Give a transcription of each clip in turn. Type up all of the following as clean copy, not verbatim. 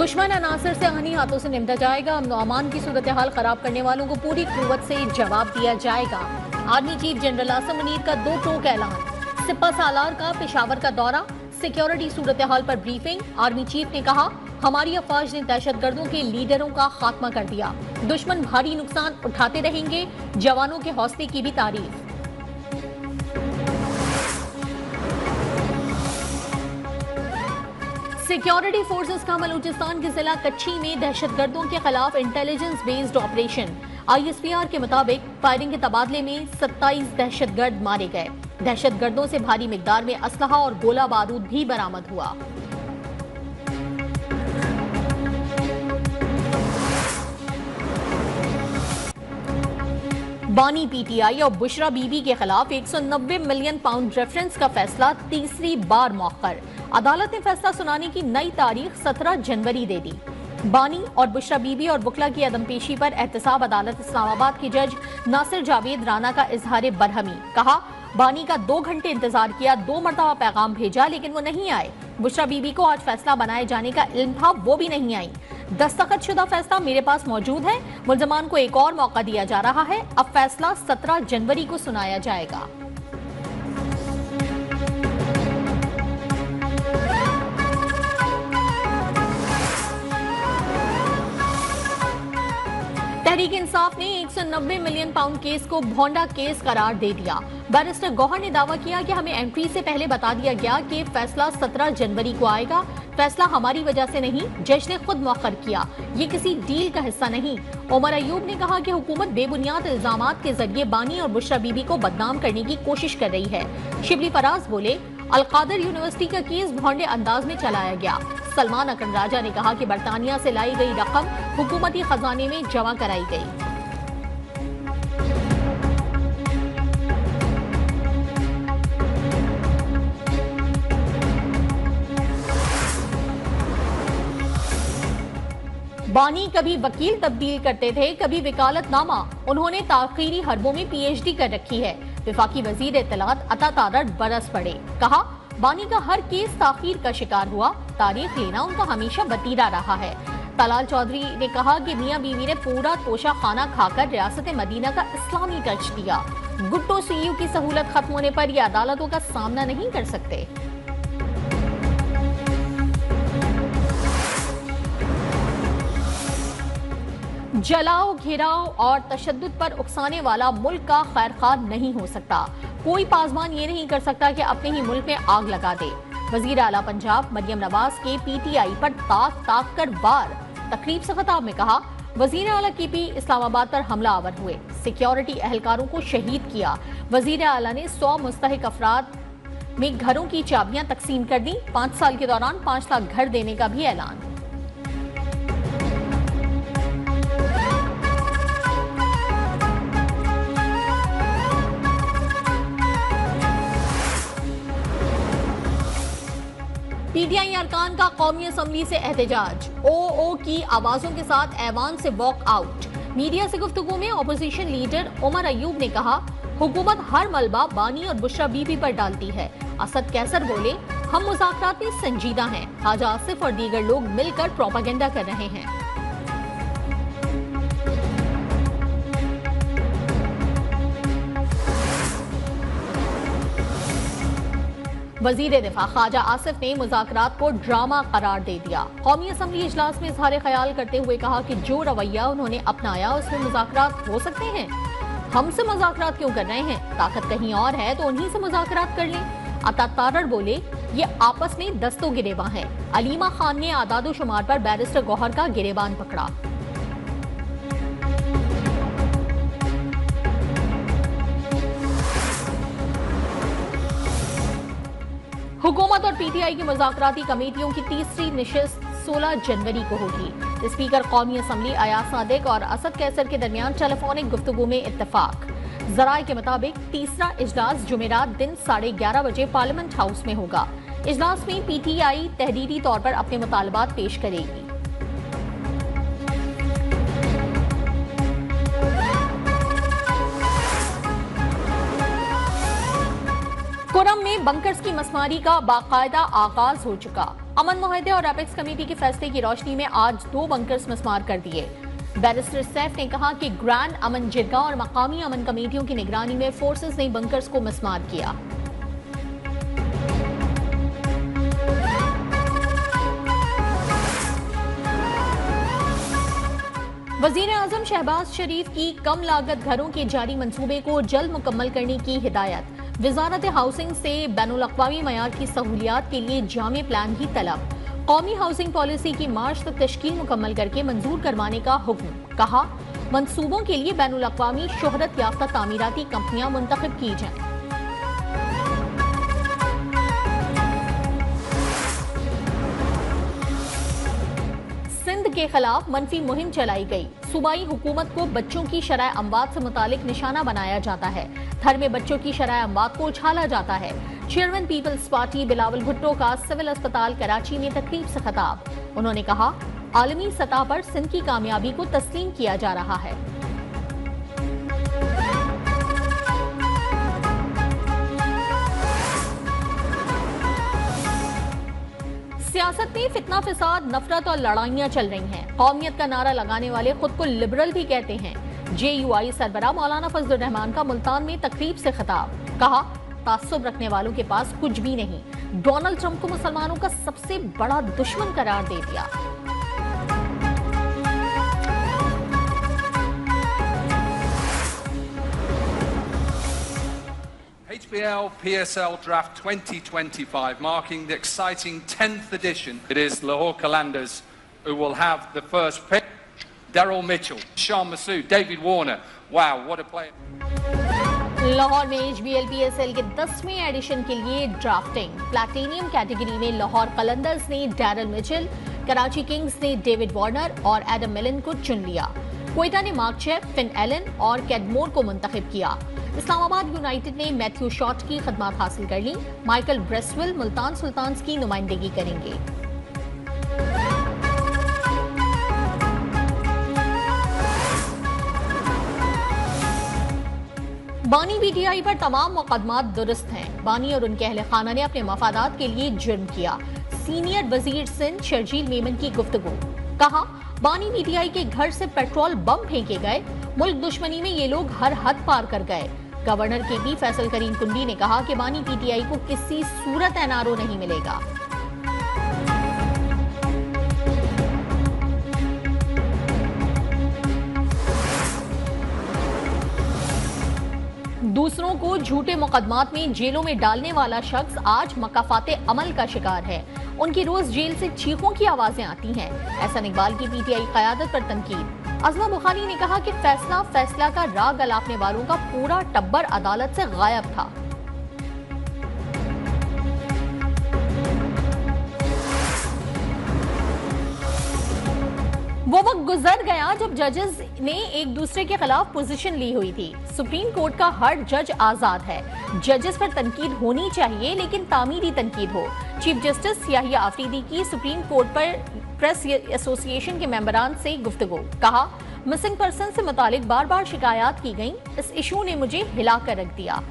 दुश्मन अनासर से आनी हाथों से निपटा जाएगा। अमन अमान की सूरत हाल खराब करने वालों को पूरी कुव्वत से जवाब दिया जाएगा। Army chief general Asim Munir का 2 टोक ऐलान। सिपा सालार का पेशावर का दौरा। सिक्योरिटी सूरत हाल पर ब्रीफिंग। आर्मी चीफ ने कहा, हमारी अफवाज ने दहशतगर्दों के लीडरों का खात्मा कर दिया। दुश्मन भारी नुकसान उठाते रहेंगे। जवानों के हौसले की भी तारीफ। सिक्योरिटी फोर्सेस का बलूचिस्तान के जिला कच्ची में दहशतगर्दों के खिलाफ इंटेलिजेंस बेस्ड ऑपरेशन। ISPR के मुताबिक फायरिंग के तबादले में 27 दहशतगर्द मारे गए। दहशतगर्दों से भारी मिकदार में असलहा और गोला बारूद भी बरामद हुआ। बानी PTI और बुशरा बीबी के खिलाफ 190 मिलियन पाउंड रेफरेंस का फैसला तीसरी बार मौखर। अदालत ने फैसला सुनाने की नई तारीख 17 जनवरी दे दी। बानी और बुशरा बीबी और वकला की अदमपेशी पर एहतसाब अदालत इस्लामाबाद की जज नासिर जावेद राना का इजहार बरहमी। कहा, बानी का 2 घंटे इंतजार किया, 2 मरतबा पैगाम भेजा लेकिन वो नहीं आए। बुशरा बीबी को आज फैसला बनाए जाने का इल्म था, वो भी नहीं आई। दस्तखतशुदा फैसला मेरे पास मौजूद है। मुल्जमान को एक और मौका दिया जा रहा है। अब फैसला 17 जनवरी को सुनाया जाएगा। तहरीक इंसाफ ने 190 मिलियन पाउंड केस को भोंडा केस करार दे दिया। बैरिस्टर गौहर ने दावा किया कि हमें एंट्री से पहले बता दिया गया कि फैसला 17 जनवरी को आएगा। फैसला हमारी वजह से नहीं, जज ने खुद मौखर किया। ये किसी डील का हिस्सा नहीं। उमर अयूब ने कहा कि हुकूमत बेबुनियाद इल्जामात के जरिए बानी और बुशरा बीबी को बदनाम करने की कोशिश कर रही है। शिबली फराज बोले, अलकादर यूनिवर्सिटी का केस भोंडे अंदाज में चलाया गया। सलमान अकरम राजा ने कहा कि बरतानिया से लाई गई रकम हुकूमती खजाने में जमा कराई गई। बानी कभी वकील तब्दील करते थे, कभी वकालतनामा। उन्होंने ताखीरी हरबों में PhD कर रखी है। विफाकी वजीर इत्तलात अता तारड़ बरस पड़े। कहा, बानी का हर केस ताखीर का शिकार हुआ। तारीख लेना उनका हमेशा बतीरा रहा है। तलाल चौधरी ने कहा कि मियां बीवी ने पूरा तोशा खाना खाकर रियासत मदीना का इस्लामी टच दिया। गुट्टो CU की सहूलत खत्म होने पर ये अदालतों का सामना नहीं कर सकते। जलाओ, घेराव और तशद्दुद पर उकसाने वाला मुल्क का खैरखा नहीं हो सकता। कोई पासबान ये नहीं कर सकता कि अपने ही मुल्क में आग लगा दे। वजीर आला पंजाब मरियम नवाज के PTI पर ताक ताक कर वार। तकरीब से खिताब में कहा, वजीर आला KP इस्लामाबाद पर हमला आवर हुए, सिक्योरिटी एहलकारों को शहीद किया। वजीर आला ने 100 मुस्तहिक अफराद में घरों की चाबियां तकसीम कर दी। 5 साल के दौरान 5 लाख घर देने का भी ऐलान। PTI अरकान का कौमी असम्बली से एहतजाज। OO की आवाजों के साथ ऐवान से वॉक आउट। मीडिया से गुफ्तगू में अपोजिशन लीडर उमर अयूब ने कहा, हुकूमत हर मलबा बानी और बुशरा बीबी पर डालती है। असद कैसर बोले, हम मुज़ाकरात में संजीदा हैं। हाजा आसिफ और दीगर लोग मिलकर प्रोपागेंडा कर रहे हैं। वजीर दिफा ख्वाजा आसिफ ने मुज़ाकरात को ड्रामा करार दे दिया। कौमी असम्बली इजलास में इजहार ख्याल करते हुए कहा कि जो रवैया उन्होंने अपनाया उसमें मुज़ाकरात हो सकते हैं। हमसे मुज़ाकरात क्यों कर रहे हैं? ताकत कहीं और है तो उन्हीं से मुज़ाकरात कर लें। अता तारड़ बोले, ये आपस में दस्तो गिरेबान है। अलीमा खान ने आदादो शुमार पर बैरिस्टर गौहर का गिरेबान पकड़ा। हुकूमत और PTI की मुज़ाकराती कमेटियों की तीसरी निशिस्त 16 जनवरी को होगी। स्पीकर कौमी असम्बली अयाज सादिक और असद कैसर के दरमियान टेलीफोनिक गुफ्तगू में इत्तफाक। जराए के मुताबिक तीसरा इजलास जुमेरात दिन 11:30 बजे पार्लियामेंट हाउस में होगा। इजलास में PTI तहरीरी तौर पर अपने मुतालबात पेश करेगी। कोरम में बंकर्स की मसमारी का बाकायदा आगाज हो चुका। अमन मुआहदे और एपेक्स कमेटी के फैसले की रोशनी में आज 2 बंकर्स मसमार कर दिए। बैरिस्टर सैफ ने कहा कि ग्रैंड अमन जिरगा और मकामी अमन कमेटियों की निगरानी में फोर्सेस ने बंकर्स को मसमार किया। वजीर आजम शहबाज शरीफ की कम लागत घरों के जारी मंसूबे को जल्द मुकम्मल करने की हिदायत। वजारत हाउसिंग से बैनुल-अक़वामी मयार की सहूलियात के लिए जामे प्लान की तलब। कौमी हाउसिंग पॉलिसी की मार्च तक तश्कील मुकम्मल करके मंजूर करवाने का हुक्म। कहा, मंसूबों के लिए बैनुल-अक़वामी शोहरत याफ्ता तामीराती कंपनियां मुंतखब की जाएं। सिंध के खिलाफ मनफी मुहिम चलाई गई। सूबाई हुकूमत को बच्चों की शरह अमवात से मुतालिक निशाना बनाया जाता है। थर में बच्चों की शरह अमवात को उछाला जाता है। चेयरमैन पीपल्स पार्टी बिलावल भुट्टो का सिविल अस्पताल कराची में तकरीब से खिताब। उन्होंने कहा, आलमी सतह पर सिंध की कामयाबी को तस्लीम किया जा रहा है। सियासत में फितना फिसाद, नफरत और लड़ाइयां चल रही हैं। कौमियत का नारा लगाने वाले खुद को लिबरल भी कहते हैं। JUI सरबराह मौलाना फजलुर रहमान का मुल्तान में तकरीब से खिताब। कहा, तासुब रखने वालों के पास कुछ भी नहीं। डोनाल्ड ट्रंप को मुसलमानों का सबसे बड़ा दुश्मन करार दे दिया। HBL PSL Draft 2025, marking the exciting 10th edition. It is Lahore Qalandars who will have the first pick. Daryl Mitchell, Sean Masood, David Warner. Wow, what a player. Lahore में HBL PSL के 10वें एडिशन के लिए drafting. Platinum category में लाहौर कलंदर्स ने Daryl Mitchell, Karachi Kings ने David Warner और Adam मिलन को चुन लिया। क्वेटा ने मार्क चेफ, फिन एलन और कैडमोर को मुंतखब किया। इस्लामाबाद यूनाइटेड ने मैथ्यू शॉट की खदमात हासिल कर ली। माइकल ब्रेसवेल मुल्तान सुल्तान्स की नुमाइंदगी करेंगे। बानी PTI पर तमाम मुकदमात दुरुस्त हैं। बानी और उनके अहले खाना ने अपने मफादात के लिए जुर्म किया। सीनियर वजीर सिंध शर्जील मेमन की गुफ्तगू। कहा, बानी PTI के घर से पेट्रोल बम फेंके गए। मुल्क दुश्मनी में ये लोग हर हद पार कर गए। गवर्नर KP फैसल करीम कुंडी ने कहा कि बानी PTI को किसी सूरत NRO नहीं मिलेगा। दूसरों को झूठे मुकदमात में जेलों में डालने वाला शख्स आज मकाफाते अमल का शिकार है। उनकी रोज जेल से चीखों की आवाजें आती हैं। एहसान इकबाल की PTI क़यादत पर तनकीद। अज़मा बुखारी ने कहा कि फैसला का राग अलापने वालों का पूरा टब्बर अदालत से गायब था। वो वक्त गुजर गया जब जजेस ने एक दूसरे के खिलाफ पोजीशन ली हुई थी। सुप्रीम कोर्ट का हर जज आजाद है। जजेस पर तनकीद होनी चाहिए, लेकिन तामीरी तनकीद हो। चीफ जस्टिस याहिया आफरीदी की सुप्रीम कोर्ट पर प्रेस एसोसिएशन के मेंबरान से गुफ्तगू। कहा, मिसिंग पर्सन से मुतालिक बार बार शिकायत की गई। इस इशू ने मुझे हिला कर रख दिया।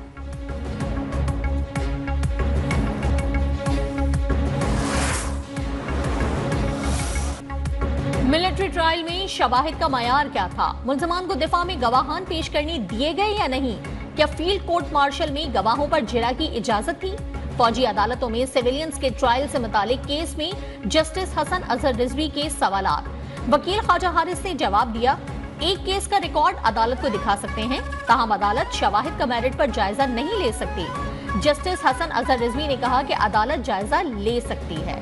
मिलिट्री ट्रायल में शवाहिद का मयार क्या था? मुल्ज़मान को दिफा में गवाहान पेश करने दिए गए या नहीं? क्या फील्ड कोर्ट मार्शल में गवाहों पर जिरा की इजाजत थी? फौजी अदालतों में सिविलियंस के ट्रायल से मुतालिक केस में जस्टिस हसन अजहर रिजवी के सवालात। वकील ख्वाजा हारिस ने जवाब दिया, एक केस का रिकॉर्ड अदालत को दिखा सकते हैं, ताहम अदालत शवाहिद का मेरिट पर जायजा नहीं ले सकती। जस्टिस हसन अजहर रिजवी ने कहा कि अदालत जायजा ले सकती है।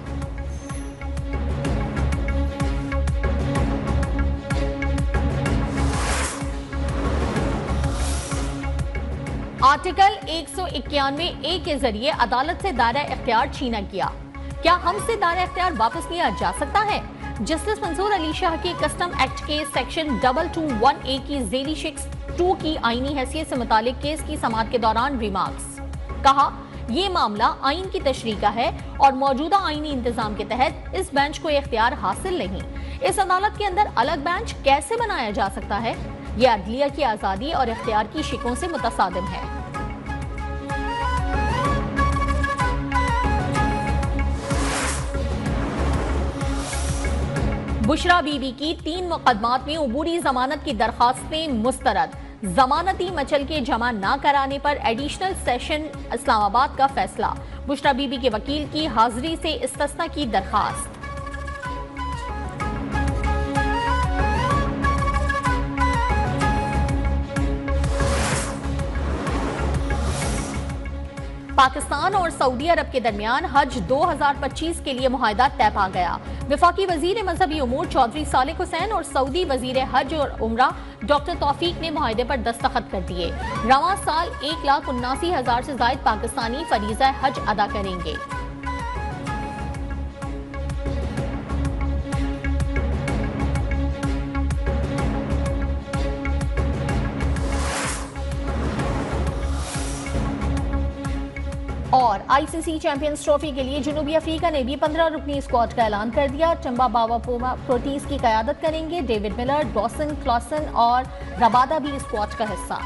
आर्टिकल 191A के जरिए अदालत से दायरा इख्तियार छीना गया। क्या हमसे दायरा इख्तियार वापस लिया जा सकता है? जस्टिस मंसूर अली शाह के कस्टम एक्ट के सेक्शन 221A की झेली शिक्स 2 की आईनी हैसियत से मुतालिक केस की समाअत के दौरान रिमार्क्स। कहा, ये मामला आइन की तशरीह का है और मौजूदा आईनी इंतजाम के तहत इस बेंच को इख्तियार हासिल नहीं। इस अदालत के अंदर अलग बेंच कैसे बनाया जा सकता है? यह अदलिया की आजादी और इख्तियार की शिकों से मुतसादिम है। बुशरा बीबी की 3 मुकदमात में उबूरी जमानत की दरखास्तें मुस्तरद। जमानती मचल के जमा न कराने पर एडिशनल सेशन इस्लामाबाद का फैसला। बुशरा बीबी के वकील की हाजिरी से इस्तिस्ना की दरखास्त। पाकिस्तान और सऊदी अरब के दरमियान हज 2025 के लिए मुआहदा तय पा गया। वफाकी वजीर मजहबी उमूर चौधरी सालेह हुसैन और सऊदी वजीर हज और उमरा डॉक्टर तौफीक ने मुआहदे पर दस्तखत कर दिए। रवां साल 1,79,000 से जायद पाकिस्तानी फरीज़ा हज अदा करेंगे। और आईसीसी चैंपियंस ट्रॉफी के लिए जनूबी अफ्रीका ने भी 15 रुकनी स्क्वाड का ऐलान कर दिया। चंबा बावा प्रोटीज की क़यादत करेंगे। डेविड मिलर, डॉसन, क्लॉसन और रबादा भी स्क्वाड का हिस्सा।